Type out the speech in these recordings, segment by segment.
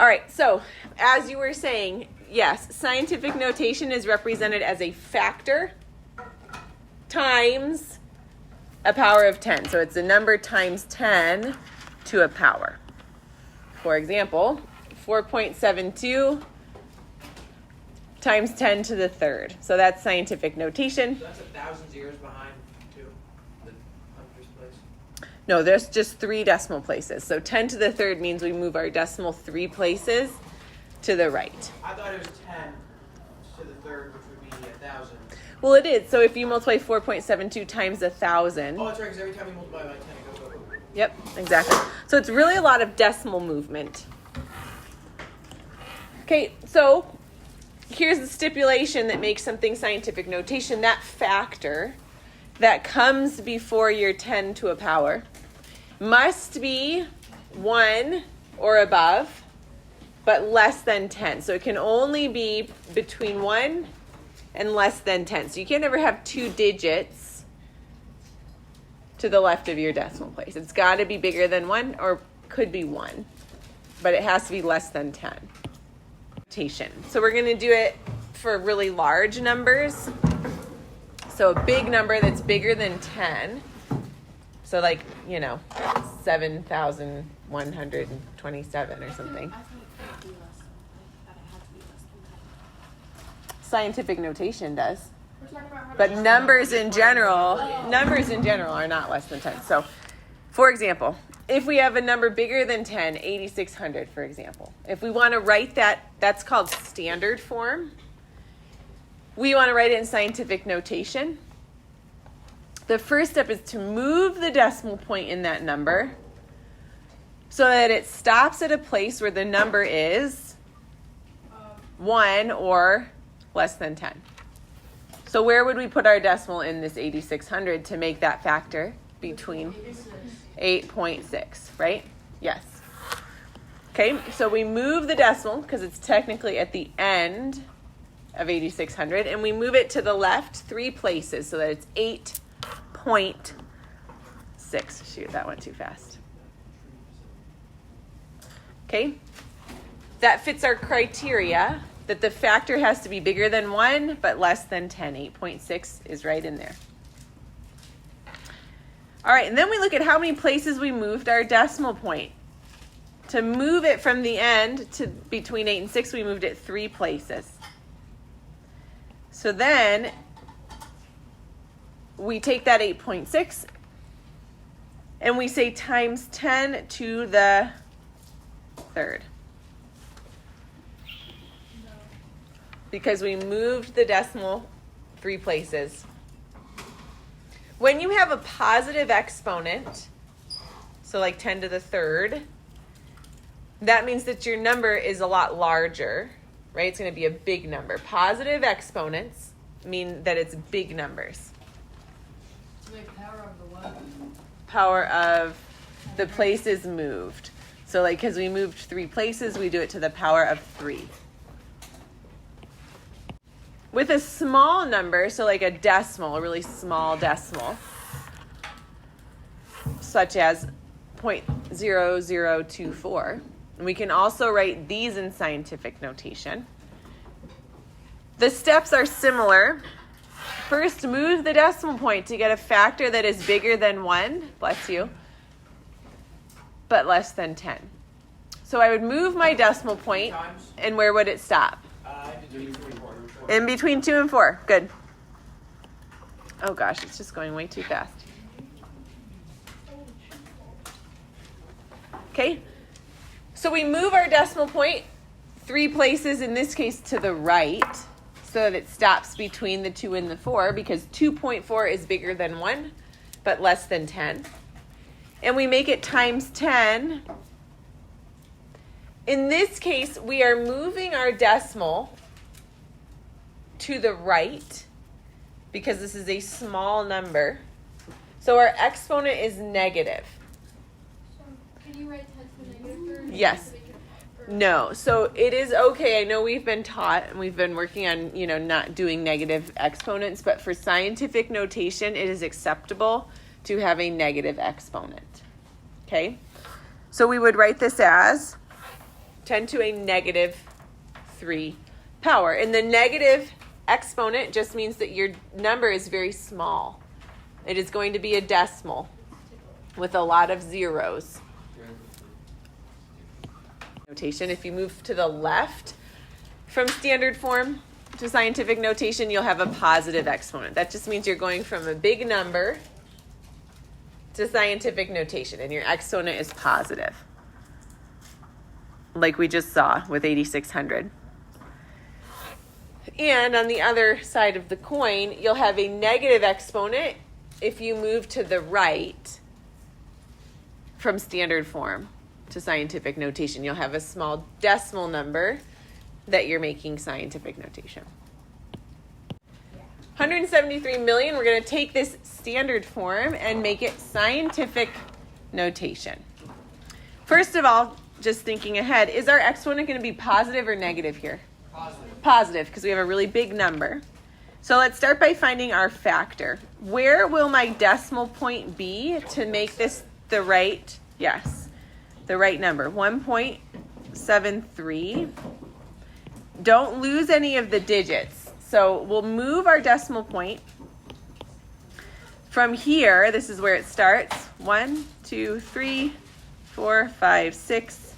right, so as you were saying, yes, scientific notation is represented as a factor times a power of 10. So it's a number times 10 to a power. For example, 4.72 times 10 to the third. So that's scientific notation. So that's 1,000 zeros behind 2, the hundredth place? No, there's just 3 decimal places. So 10 to the third means we move our decimal 3 places to the right. I thought it was 10 to the third, which would be 1,000. Well, it is. So if you multiply 4.72 times 1,000. Oh, that's right, because every time you multiply by 10, it goes over. Yep, exactly. So it's really a lot of decimal movement. Okay, so here's the stipulation that makes something scientific notation. That factor that comes before your 10 to a power must be 1 or above, but less than 10. So it can only be between 1 and less than 10. So you can't ever have 2 digits to the left of your decimal place. It's got to be bigger than 1 or could be 1, but it has to be less than 10. So we're going to do it for really large numbers. So a big number that's bigger than 10. So like, 7,127 or something. Scientific notation does. But numbers in general are not less than 10. So, for example, if we have a number bigger than 10, 8,600, for example, if we want to write that, that's called standard form. We want to write it in scientific notation. The first step is to move the decimal point in that number so that it stops at a place where the number is 1 or less than 10. So where would we put our decimal in this 8,600 to make that factor between 8.6, right? Yes. Okay, so we move the decimal because it's technically at the end of 8,600, and we move it to the left 3 places so that it's 8.6. Shoot, that went too fast. Okay, that fits our criteria that the factor has to be bigger than 1 but less than 10. 8.6 is right in there. All right, and then we look at how many places we moved our decimal point. To move it from the end to between 8 and 6, we moved it 3 places. So then we take that 8.6 and we say times 10 to the third. Because we moved the decimal 3 places. When you have a positive exponent, so like 10 to the third, that means that your number is a lot larger, right? It's going to be a big number. Positive exponents mean that it's big numbers. So the power of the what? Power of the places moved. So like because we moved 3 places, we do it to the power of 3. With a small number, so like a decimal, a really small decimal, such as 0.0024, and we can also write these in scientific notation. The steps are similar. First, move the decimal point to get a factor that is bigger than 1, bless you, but less than 10. So I would move my decimal point, and where would it stop? In between 2 and 4. Good. Oh gosh, it's just going way too fast. Okay. So we move our decimal point 3 places, in this case to the right, so that it stops between the 2 and the 4, because 2.4 is bigger than 1, but less than 10. And we make it times 10. In this case, we are moving our decimal to the right because this is a small number. So our exponent is negative. So can you write 10 to the negative third? Yes. No. So it is okay. I know we've been taught and we've been working on, not doing negative exponents, but for scientific notation, it is acceptable to have a negative exponent. Okay? So we would write this as 10 to a negative 3 power. And the negative exponent just means that your number is very small. It is going to be a decimal with a lot of zeros. Notation. If you move to the left from standard form to scientific notation, you'll have a positive exponent. That just means you're going from a big number to scientific notation, and your exponent is positive, like we just saw with 8,600. And on the other side of the coin, you'll have a negative exponent if you move to the right from standard form to scientific notation. You'll have a small decimal number that you're making scientific notation. 173 million, we're going to take this standard form and make it scientific notation. First of all, just thinking ahead, is our exponent going to be positive or negative here? Positive. Positive, because we have a really big number. So let's start by finding our factor. Where will my decimal point be to make this the right, the right number? 1.73. Don't lose any of the digits. So we'll move our decimal point from here. This is where it starts. 1, 2, 3, 4, 5, 6,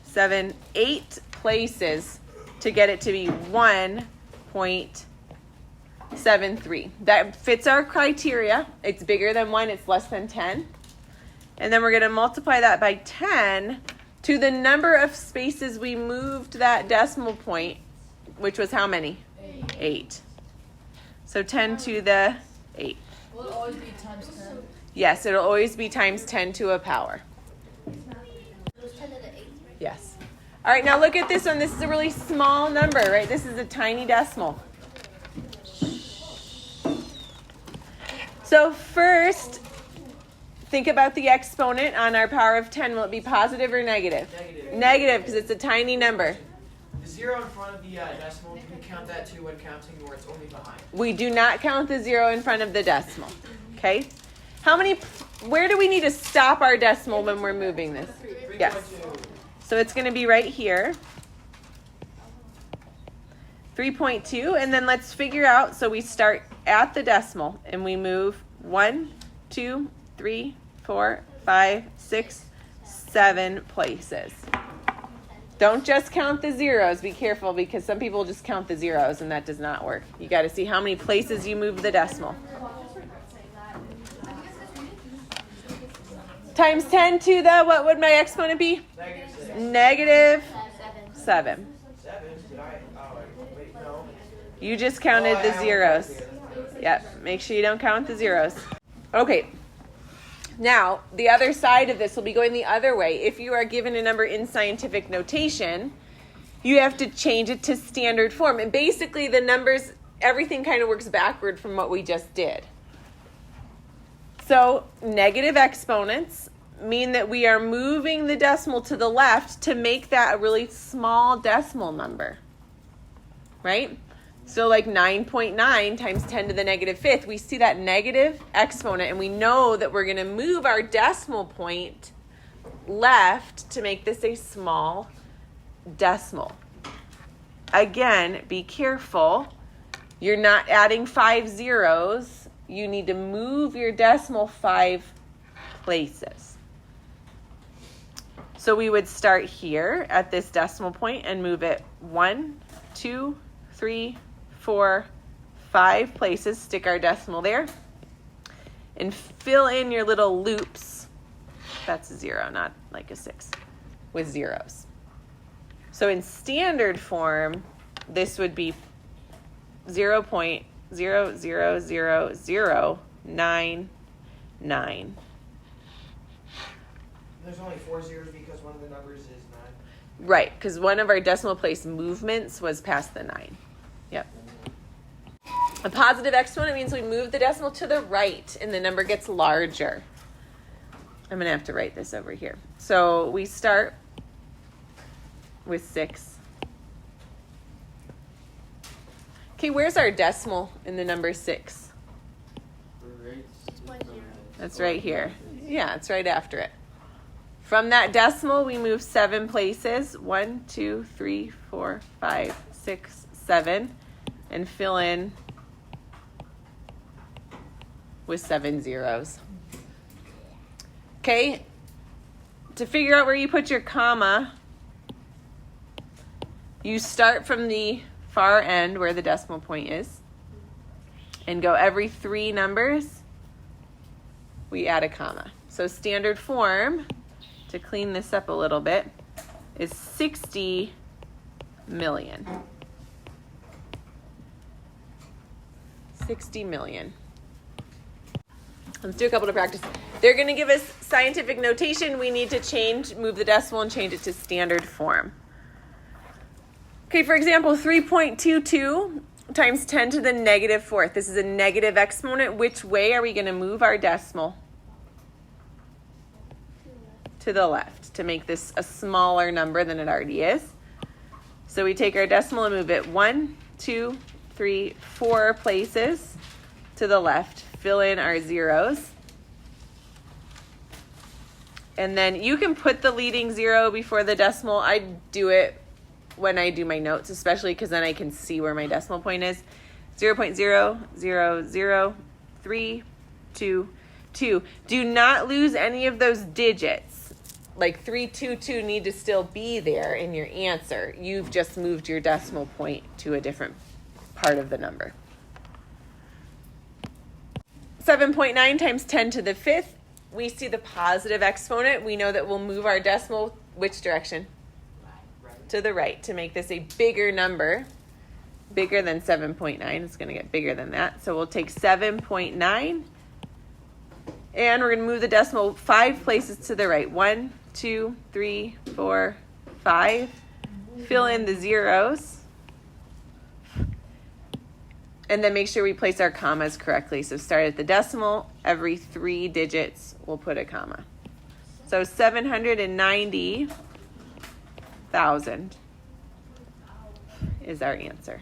7, 8 places to get it to be 1.73. That fits our criteria. It's bigger than 1. It's less than 10. And then we're going to multiply that by 10 to the number of spaces we moved that decimal point, which was how many? 8. So 10 to the 8. Will it always be times 10? Yes, it'll always be times 10 to a power. It was 10 to the 8. Yes. All right, now look at this one. This is a really small number, right? This is a tiny decimal. So first, think about the exponent on our power of 10. Will it be positive or negative? Negative. Negative, because it's a tiny number. The 0 in front of the decimal, do we count that too when counting, or it's only behind? We do not count the 0 in front of the decimal. Okay? Where do we need to stop our decimal when we're moving this? Yes. 3.2. So it's going to be right here. 3.2. And then let's figure out, so we start at the decimal and we move 1, 2, 3, 4, 5, 6, 7 places. Don't just count the zeros. Be careful, because some people just count the zeros and that does not work. You got to see how many places you move the decimal. Times 10 to the, what would my exponent be? Negative 6. Negative 7. 7? Did I? Oh, wait, no. You just counted Oh, the I zeros. almost did. Yep, make sure you don't count the zeros. Okay, now the other side of this will be going the other way. If you are given a number in scientific notation, you have to change it to standard form. And basically the numbers, everything kind of works backward from what we just did. So negative exponents mean that we are moving the decimal to the left to make that a really small decimal number, right? So like 9.9 times 10 to the negative 5th, we see that negative exponent, and we know that we're going to move our decimal point left to make this a small decimal. Again, be careful. You're not adding 5 zeros. You need to move your decimal 5 places. So we would start here at this decimal point and move it 1, 2, 3, 4, 5 places. Stick our decimal there. And fill in your little loops. That's a 0, not like a 6, with zeros. So in standard form, this would be 0.0000099. There's only 4 zeros because one of the numbers is 9. Right, because one of our decimal place movements was past the 9. Yep. A positive exponent means we move the decimal to the right and the number gets larger. I'm going to have to write this over here. So we start with 6. Okay, where's our decimal in the number 6? It's 1 0. That's right here. Yeah, it's right after it. From that decimal, we move 7 places. 1, 2, 3, 4, 5, 6, 7. And fill in with 7 zeros. Okay, to figure out where you put your comma, you start from the far end where the decimal point is and go every 3 numbers, we add a comma. So standard form, to clean this up a little bit, is 60 million. 60 million. Let's do a couple to practice. They're going to give us scientific notation. We need to move the decimal and change it to standard form. Okay, for example, 3.22 times 10 to the negative 4th. This is a negative exponent. Which way are we going to move our decimal? To the left, to make this a smaller number than it already is. So we take our decimal and move it 1, 2, 3, 4 places to the left. Fill in our zeros. And then you can put the leading 0 before the decimal. I do it when I do my notes, especially because then I can see where my decimal point is. 0.0000322. Do not lose any of those digits. Like 322 need to still be there in your answer. You've just moved your decimal point to a different part of the number. 7.9 times 10 to the 5th. We see the positive exponent. We know that we'll move our decimal which direction? Right. To the right to make this a bigger number. Bigger than 7.9. It's going to get bigger than that. So we'll take 7.9 and we're going to move the decimal 5 places to the right. 1, 2, 3, 4, 5. Fill in the zeros. And then make sure we place our commas correctly. So start at the decimal. Every 3 digits, we'll put a comma. So 790,000 is our answer.